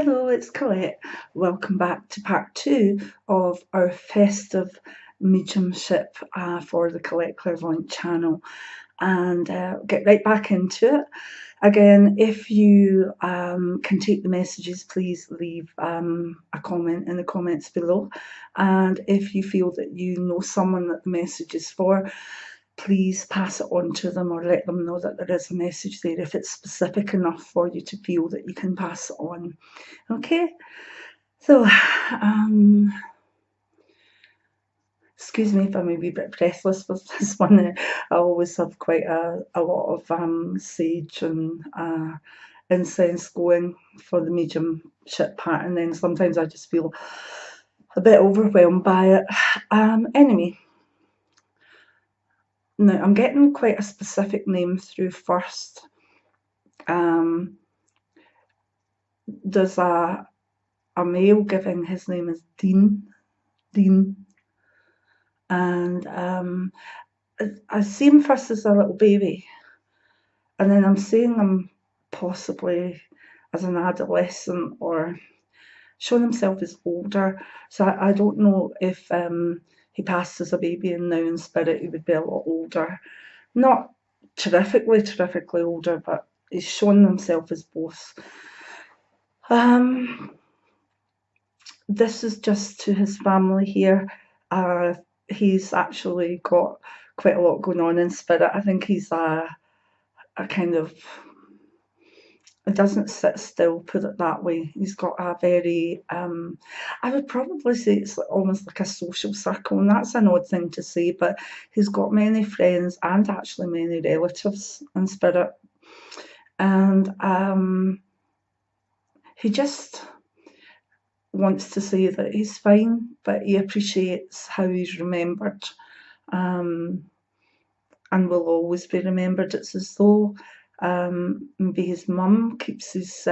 Hello, it's Colette. Welcome back to part 2 of our festive mediumship for the Colette Clairvoyant channel, and get right back into it. Again, if you can take the messages, please leave a comment in the comments below, and if you feel that you know someone that the message is for, please pass it on to them or let them know that there is a message there if it's specific enough for you to feel that you can pass it on. Okay, so excuse me if I'm a wee bit breathless with this one. I always have quite a lot of sage and incense going for the mediumship part, and then sometimes I just feel a bit overwhelmed by it. Anyway, now I'm getting quite a specific name through first. There's a male giving, his name is Dean, and I see him first as a little baby, and then I'm seeing him possibly as an adolescent or showing himself as older. So I don't know if he passed as a baby and now in spirit he would be a lot older. Not terrifically older, but he's showing himself as both. This is just to his family here. He's actually got quite a lot going on in spirit. I think he's a kind of, it doesn't sit still, put it that way. He's got a very, I would probably say it's almost like a social circle, and that's an odd thing to say, but he's got many friends and actually many relatives in spirit. And he just wants to say that he's fine, but he appreciates how he's remembered, and will always be remembered. It's as though maybe his mum keeps his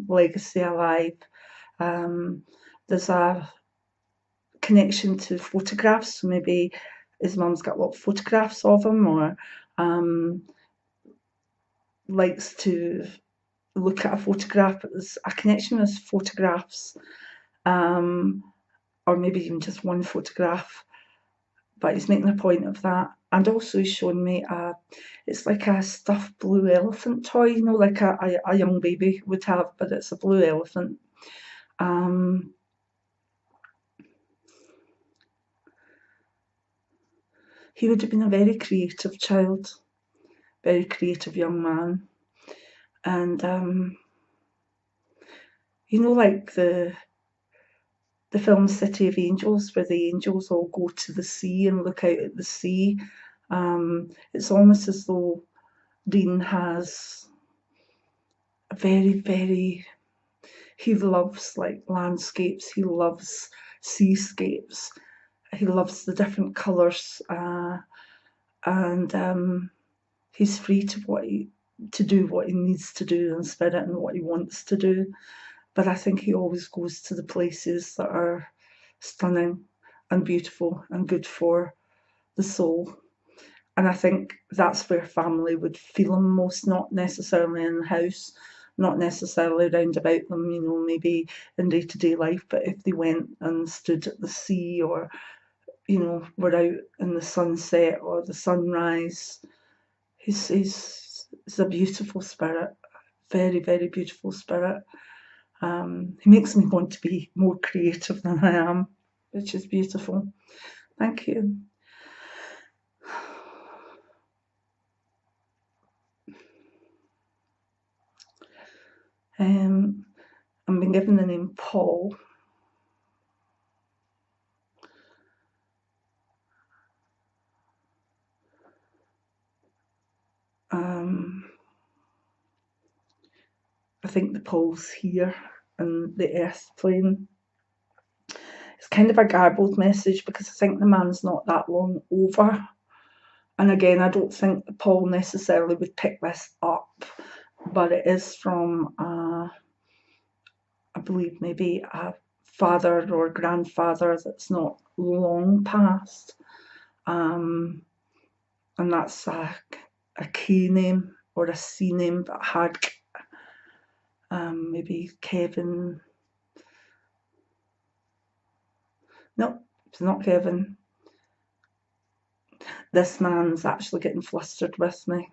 legacy alive. There's a connection to photographs, so maybe his mum's got a lot of photographs of him, or likes to look at a photograph. There's a connection with photographs, or maybe even just one photograph, but he's making a point of that. And also he's shown me it's like a stuffed blue elephant toy, you know, like a young baby would have, but it's a blue elephant. He would have been a very creative child, very creative young man. And you know, like the film City of Angels, where the angels all go to the sea and look out at the sea. It's almost as though Dean has a very, he loves like landscapes, he loves seascapes, he loves the different colours, and he's free to do what he needs to do in spirit and what he wants to do. But I think he always goes to the places that are stunning and beautiful and good for the soul. And I think that's where family would feel him most, not necessarily in the house, not necessarily round about them, you know, maybe in day-to-day life, but if they went and stood at the sea, or, you know, were out in the sunset or the sunrise, he's a beautiful spirit, very, very beautiful spirit. He makes me want to be more creative than I am, which is beautiful. Thank you. I've been given the name Paul. I think the Paul's here in the earth plane. It's kind of a garbled message because I think the man's not that long over. And again, I don't think Paul necessarily would pick this up, but it is from, I believe, maybe a father or grandfather that's not long past. And that's a K name or a C name, but hard, maybe Kevin, No, it's not Kevin. This man's actually getting flustered with me.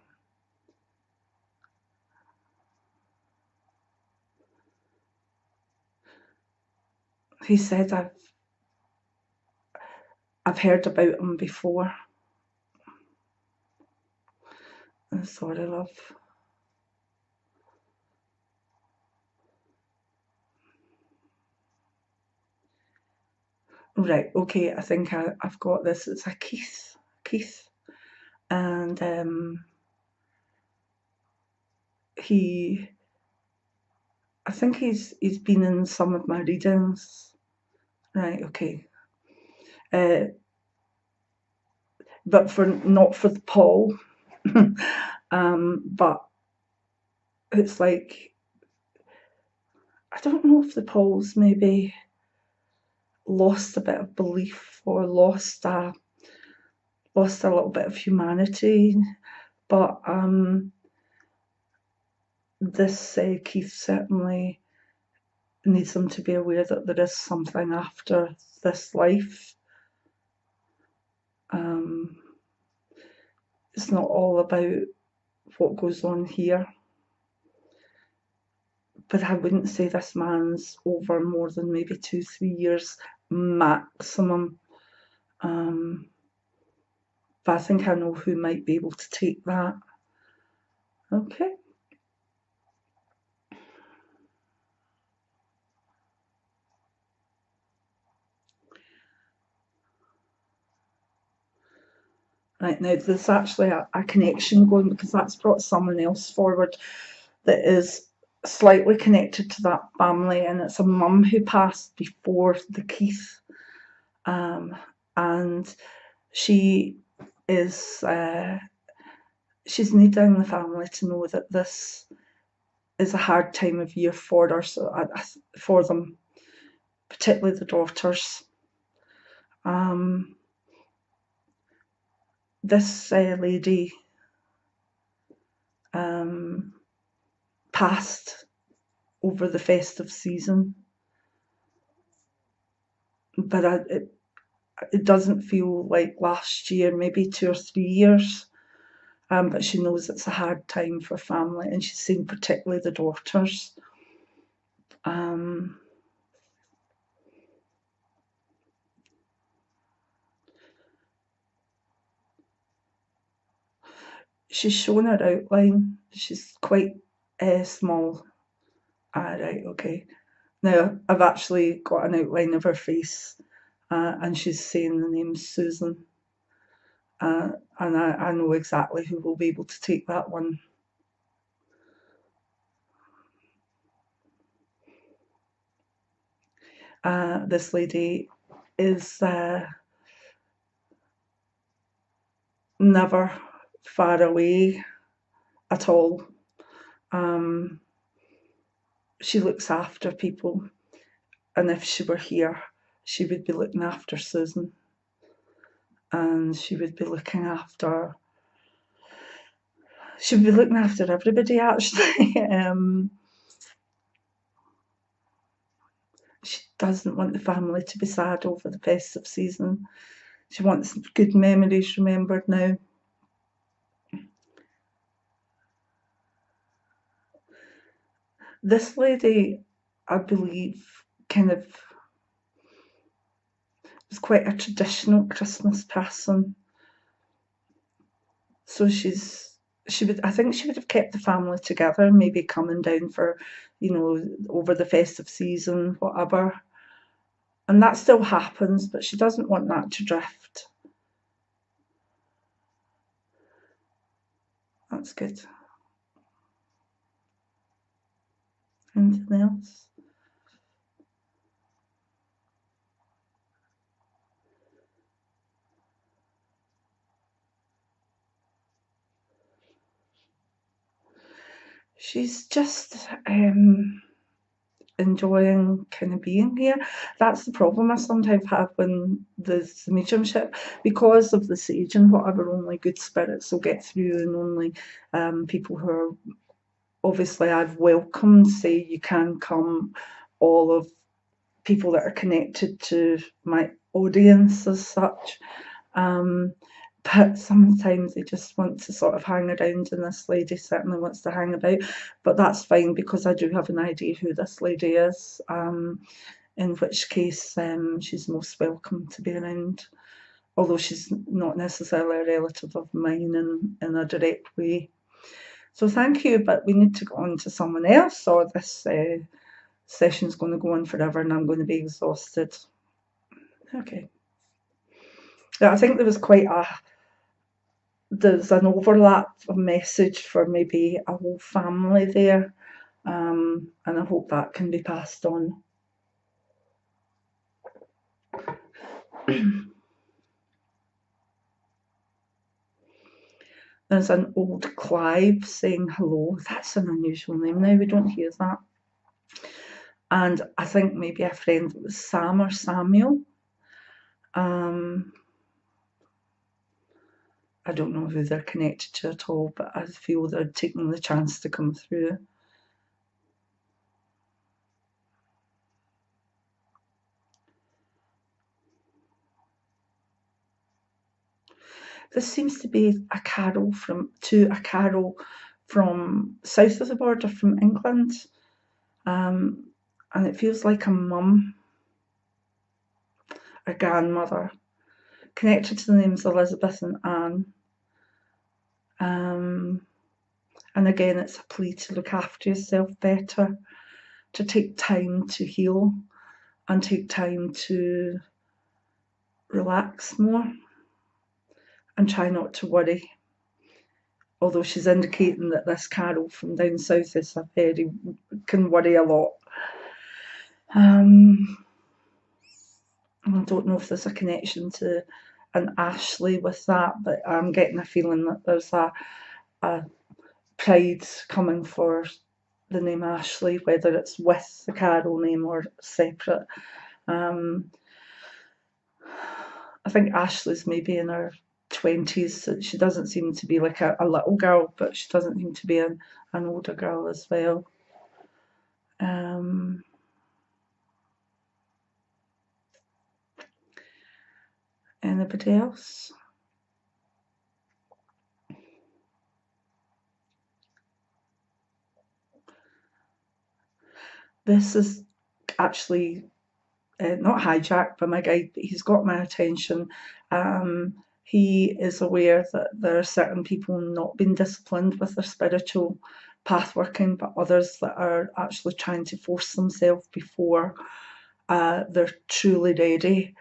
He said I've heard about him before. I'm sorry, love. Right, okay, I think I've got this. It's a Keith. And I think he's been in some of my readings. Right, okay. But not for the Paul. But it's like, I don't know if the Paul's maybe lost a bit of belief or lost a little bit of humanity, but this Keith certainly needs them to be aware that there is something after this life. It's not all about what goes on here, but I wouldn't say this man's over more than maybe 2-3 years maximum. But I think I know who might be able to take that. Okay. Right, now there's actually a connection going, because that's brought someone else forward that is slightly connected to that family, and it's a mum who passed before the Keith, and she is she's needing the family to know that this is a hard time of year for her, so for them, particularly the daughters. This lady passed over the festive season, but it doesn't feel like last year, maybe 2 or 3 years. But she knows it's a hard time for family, and she's seen particularly the daughters. She's shown her outline. She's quite small. Right, okay. Now, I've actually got an outline of her face, and she's saying the name Susan. And I know exactly who will be able to take that one. This lady is never far away at all. She looks after people, and if she were here, she would be looking after Susan, and she would be looking after everybody, actually. She doesn't want the family to be sad over the festive season. She wants good memories remembered now. This lady, I believe, kind of was quite a traditional Christmas person. So I think she would have kept the family together, maybe coming down for, over the festive season, whatever. And that still happens, but she doesn't want that to drift. That's good. Anything else? She's just enjoying kind of being here. That's the problem I sometimes have when there's the mediumship, because of the sage and whatever. Only good spirits will get through, and only people who are obviously I've welcomed say you can come. All of people that are connected to my audience as such. But sometimes they just want to sort of hang around, and this lady certainly wants to hang about. But that's fine, because I do have an idea who this lady is, in which case she's most welcome to be around, although she's not necessarily a relative of mine in a direct way. So thank you, but we need to go on to someone else, or this session's going to go on forever and I'm going to be exhausted. Okay. Yeah, I think there's an overlap of message for maybe a whole family there, and I hope that can be passed on. There's an old Clive saying hello. That's an unusual name now, we don't hear that. And I think maybe a friend, it was Sam or Samuel. I don't know who they're connected to at all, but I feel they're taking the chance to come through. This seems to be a carol from south of the border, from England, and it feels like a mum, a grandmother, connected to the names Elizabeth and Anne. And again, it's a plea to look after yourself better, to take time to heal, and take time to relax more, and try not to worry. Although she's indicating that this carol from down south is can worry a lot. I don't know if there's a connection to an Ashley with that, but I'm getting a feeling that there's a pride coming for the name Ashley, whether it's with the carol name or separate. I think Ashley's maybe in her 20s, so she doesn't seem to be like a little girl, but she doesn't seem to be an older girl as well. Anybody else? This is actually not hijacked by my guide, but he's got my attention. He is aware that there are certain people not being disciplined with their spiritual path working, but others that are actually trying to force themselves before they're truly ready.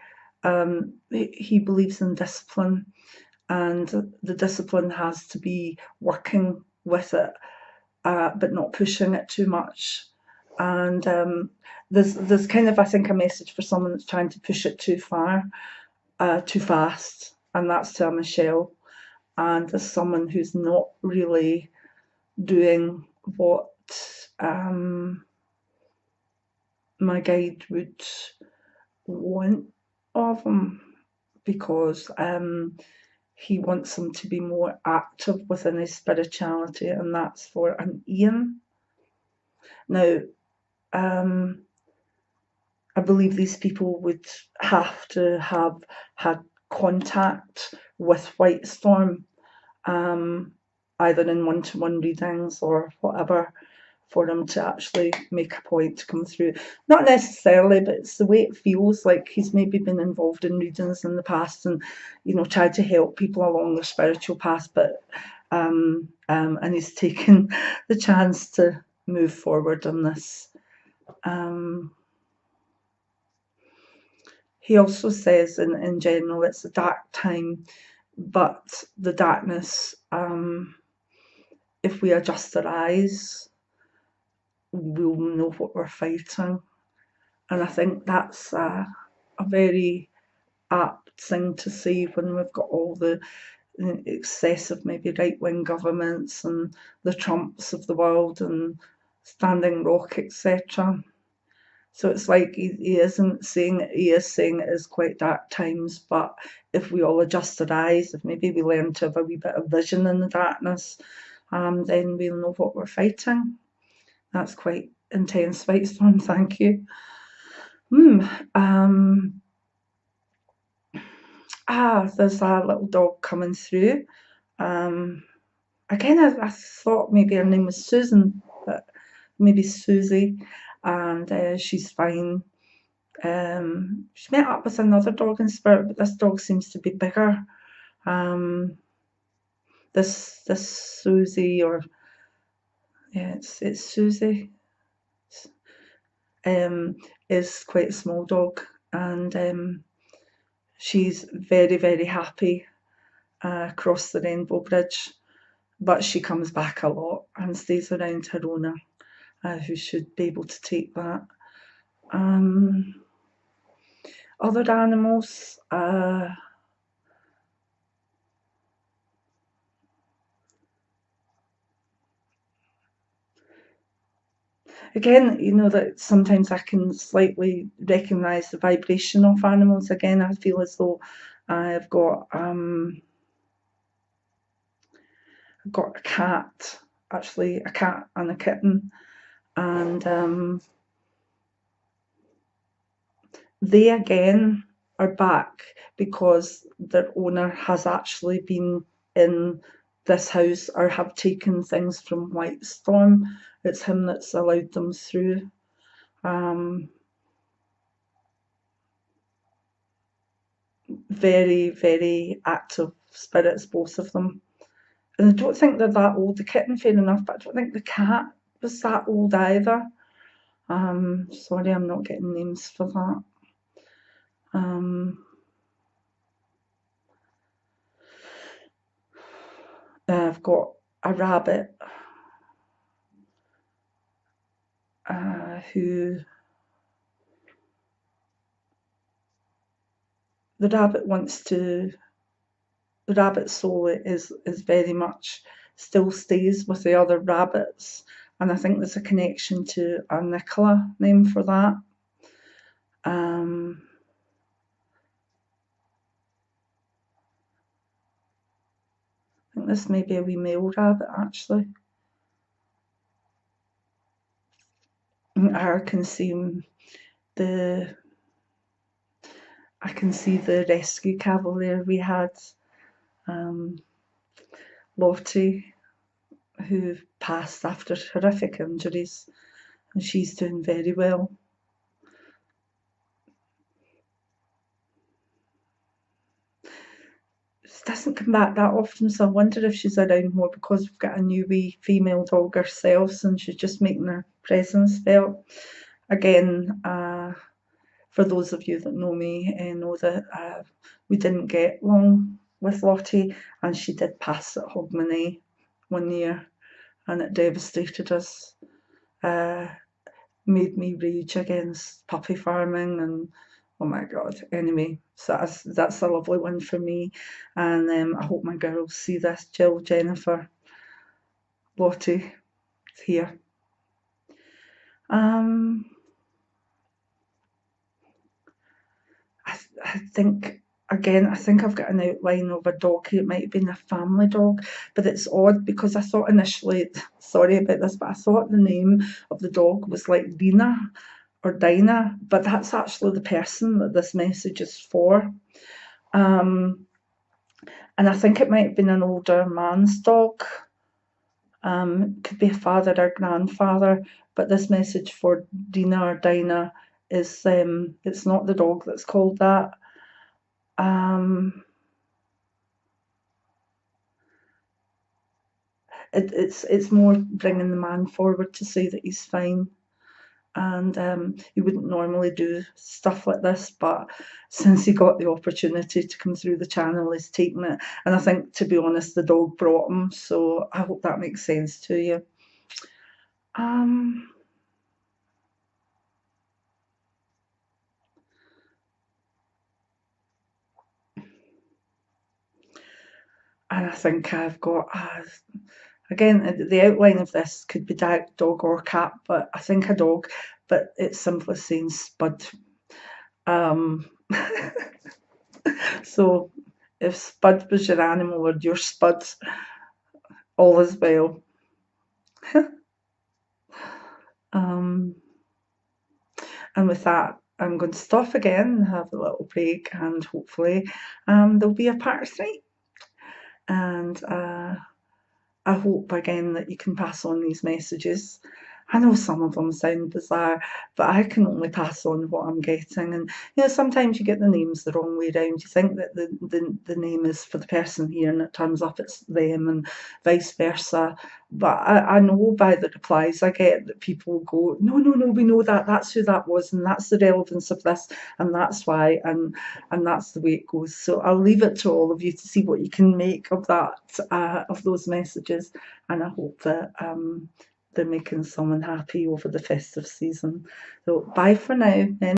He believes in discipline, and the discipline has to be working with it, but not pushing it too much. And there's kind of, I think, a message for someone that's trying to push it too far, too fast, and that's to a Michelle. And as someone who's not really doing what my guide would want of him, because he wants him to be more active within his spirituality, and that's for an Ian. Now, I believe these people would have to have had contact with White Storm, either in one-to-one readings or whatever, for him to actually make a point to come through. Not necessarily, but it's the way it feels like he's maybe been involved in readings in the past and, tried to help people along their spiritual path, but and he's taken the chance to move forward on this. He also says in general it's a dark time, but the darkness, if we adjust our eyes, we'll know what we're fighting. And I think that's a very apt thing to say when we've got all the excessive, maybe right-wing governments and the Trumps of the world and Standing Rock, etc. So it's like he isn't saying it, he is saying it is quite dark times, but if we all adjust our eyes, if maybe we learn to have a wee bit of vision in the darkness, then we'll know what we're fighting. That's quite intense, White Storm, thank you. there's a little dog coming through. Again, I thought maybe her name was Susan, but maybe Susie, and she's fine. She met up with another dog in spirit, but this dog seems to be bigger. This Susie, or yeah, it's Susie, is quite a small dog, and she's very, very happy across the Rainbow Bridge, but she comes back a lot and stays around her owner, who should be able to take that. Other animals, again, you know, that sometimes I can slightly recognise the vibration of animals. Again, I feel as though I've got a cat, actually a cat and a kitten, and they again are back because their owner has actually been in this house or have taken things from White Storm. It's him that's allowed them through. Very, very active spirits, both of them. And I don't think they're that old. The kitten, fair enough, but I don't think the cat was that old either. Sorry, I'm not getting names for that. I've got a rabbit who the rabbit wants to. The rabbit soul is very much still stays with the other rabbits, and I think there's a connection to a Nicola name for that. I think this may be a wee male rabbit, actually. I can see the rescue cavalier we had, Lottie, who passed after horrific injuries, and she's doing very well. She doesn't come back that often, so I wonder if she's around more because we've got a new wee female dog ourselves, and she's just making her presence felt. Again, for those of you that know me, know that we didn't get long with Lottie, and she did pass at Hogmanay one year, and it devastated us. Made me rage against puppy farming, and oh my god. Anyway, so that's a lovely one for me, and I hope my girls see this. Jill, Jennifer, Lottie, it's here. I think, again, I think I've got an outline of a dog. It might have been a family dog, but it's odd because I thought initially, sorry about this, but I thought the name of the dog was like Dina or Dinah, but that's actually the person that this message is for. And I think it might have been an older man's dog. Could be a father or grandfather, but this message for Dina or Dinah is it's not the dog that's called that. It's more bringing the man forward to say that he's fine, and he wouldn't normally do stuff like this, but since he got the opportunity to come through the channel, he's taken it. And I think, to be honest, the dog brought him, so I hope that makes sense to you. And I think I've got, again, the outline of this could be dog or cat, but I think a dog, but it's simply saying Spud. So if Spud was your animal or your Spud, all is well. And with that, I'm going to stop again and have a little break, and hopefully there'll be a part 3. And I hope again that you can pass on these messages. I know some of them sound bizarre, but I can only pass on what I'm getting. And sometimes you get the names the wrong way around. You think that the name is for the person here, and it turns up it's them, and vice versa. But I know by the replies I get that people go, no, we know that. That's who that was, and that's the relevance of this, and that's why, and that's the way it goes. So I'll leave it to all of you to see what you can make of that, of those messages, and I hope that they're making someone happy over the festive season. So bye for now.